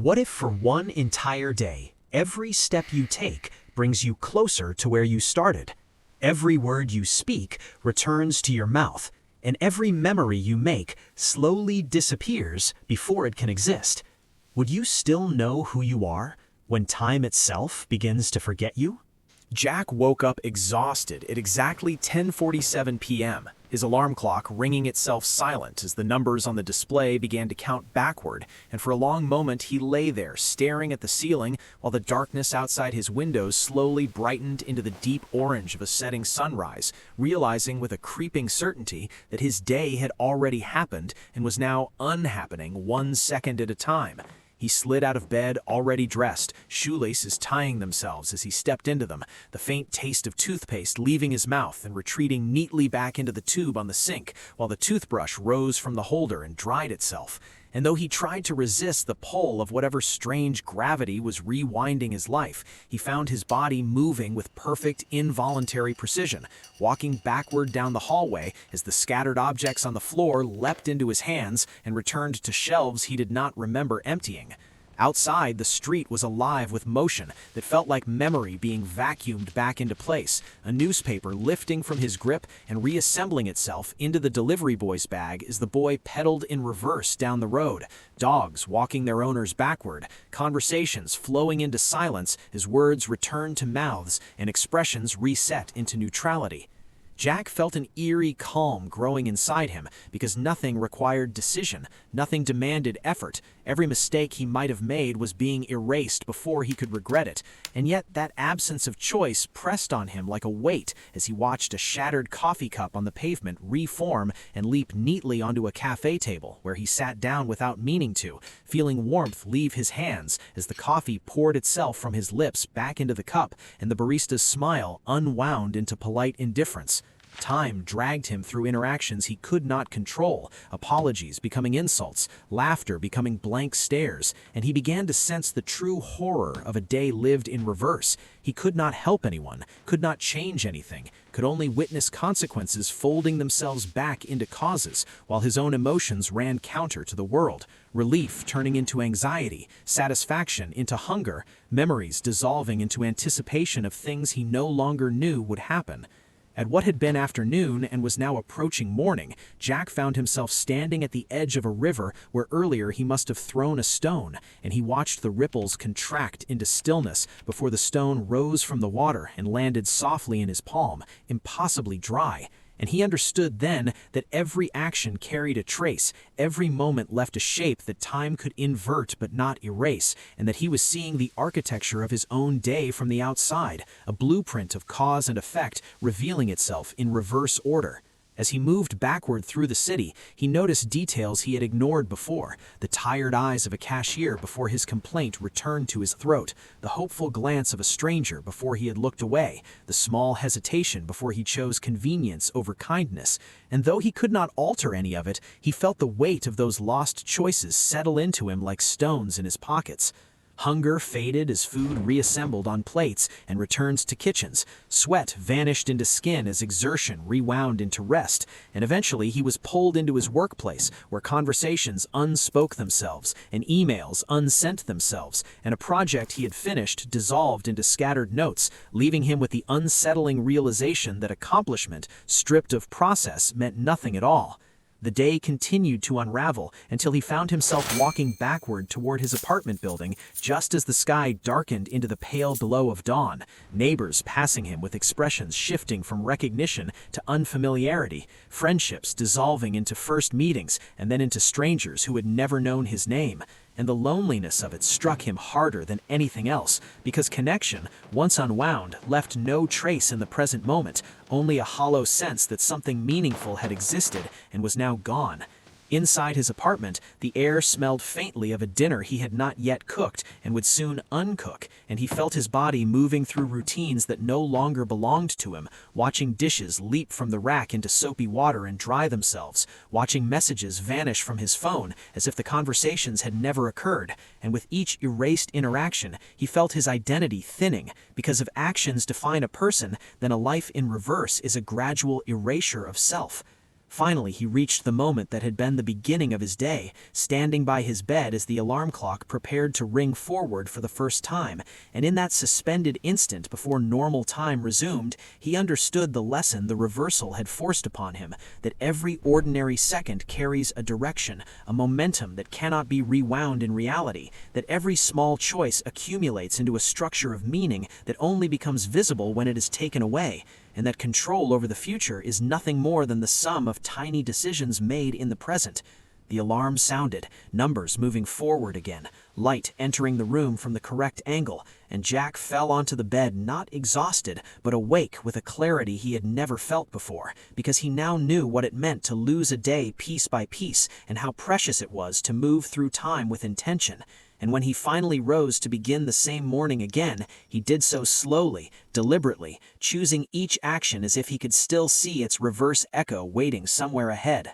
What if for one entire day, every step you take brings you closer to where you started? Every word you speak returns to your mouth, and every memory you make slowly disappears before it can exist. Would you still know who you are when time itself begins to forget you? Jack woke up exhausted at exactly 10:47 p.m., his alarm clock ringing itself silent as the numbers on the display began to count backward, and for a long moment he lay there staring at the ceiling while the darkness outside his windows slowly brightened into the deep orange of a setting sunrise, realizing with a creeping certainty that his day had already happened and was now unhappening 1 second at a time. He slid out of bed, already dressed, shoelaces tying themselves as he stepped into them, the faint taste of toothpaste leaving his mouth and retreating neatly back into the tube on the sink, while the toothbrush rose from the holder and dried itself. And though he tried to resist the pull of whatever strange gravity was rewinding his life, he found his body moving with perfect, involuntary precision, walking backward down the hallway as the scattered objects on the floor leapt into his hands and returned to shelves he did not remember emptying. Outside, the street was alive with motion that felt like memory being vacuumed back into place, a newspaper lifting from his grip and reassembling itself into the delivery boy's bag as the boy pedaled in reverse down the road, dogs walking their owners backward, conversations flowing into silence as words returned to mouths and expressions reset into neutrality. Jack felt an eerie calm growing inside him because nothing required decision, nothing demanded effort. Every mistake he might have made was being erased before he could regret it, and yet that absence of choice pressed on him like a weight as he watched a shattered coffee cup on the pavement reform and leap neatly onto a cafe table where he sat down without meaning to, feeling warmth leave his hands as the coffee poured itself from his lips back into the cup and the barista's smile unwound into polite indifference. Time dragged him through interactions he could not control, apologies becoming insults, laughter becoming blank stares, and he began to sense the true horror of a day lived in reverse. He could not help anyone, could not change anything, could only witness consequences folding themselves back into causes, while his own emotions ran counter to the world, relief turning into anxiety, satisfaction into hunger, memories dissolving into anticipation of things he no longer knew would happen. At what had been afternoon and was now approaching morning, Jack found himself standing at the edge of a river where earlier he must have thrown a stone, and he watched the ripples contract into stillness before the stone rose from the water and landed softly in his palm, impossibly dry. And he understood then that every action carried a trace, every moment left a shape that time could invert but not erase, and that he was seeing the architecture of his own day from the outside, a blueprint of cause and effect revealing itself in reverse order. As he moved backward through the city, he noticed details he had ignored before, the tired eyes of a cashier before his complaint returned to his throat, the hopeful glance of a stranger before he had looked away, the small hesitation before he chose convenience over kindness, and though he could not alter any of it, he felt the weight of those lost choices settle into him like stones in his pockets. Hunger faded as food reassembled on plates and returned to kitchens. Sweat vanished into skin as exertion rewound into rest, and eventually he was pulled into his workplace where conversations unspoke themselves and emails unsent themselves, and a project he had finished dissolved into scattered notes, leaving him with the unsettling realization that accomplishment, stripped of process, meant nothing at all. The day continued to unravel until he found himself walking backward toward his apartment building just as the sky darkened into the pale glow of dawn, neighbors passing him with expressions shifting from recognition to unfamiliarity, friendships dissolving into first meetings and then into strangers who had never known his name. And the loneliness of it struck him harder than anything else, because connection, once unwound, left no trace in the present moment, only a hollow sense that something meaningful had existed and was now gone. Inside his apartment, the air smelled faintly of a dinner he had not yet cooked and would soon uncook, and he felt his body moving through routines that no longer belonged to him, watching dishes leap from the rack into soapy water and dry themselves, watching messages vanish from his phone as if the conversations had never occurred, and with each erased interaction, he felt his identity thinning, because if actions define a person, then a life in reverse is a gradual erasure of self. Finally, he reached the moment that had been the beginning of his day, standing by his bed as the alarm clock prepared to ring forward for the first time, and in that suspended instant before normal time resumed, he understood the lesson the reversal had forced upon him, that every ordinary second carries a direction, a momentum that cannot be rewound in reality, that every small choice accumulates into a structure of meaning that only becomes visible when it is taken away, and that control over the future is nothing more than the sum of tiny decisions made in the present. The alarm sounded, numbers moving forward again, light entering the room from the correct angle, and Jack fell onto the bed not exhausted, but awake with a clarity he had never felt before, because he now knew what it meant to lose a day piece by piece, and how precious it was to move through time with intention. And when he finally rose to begin the same morning again, he did so slowly, deliberately, choosing each action as if he could still see its reverse echo waiting somewhere ahead.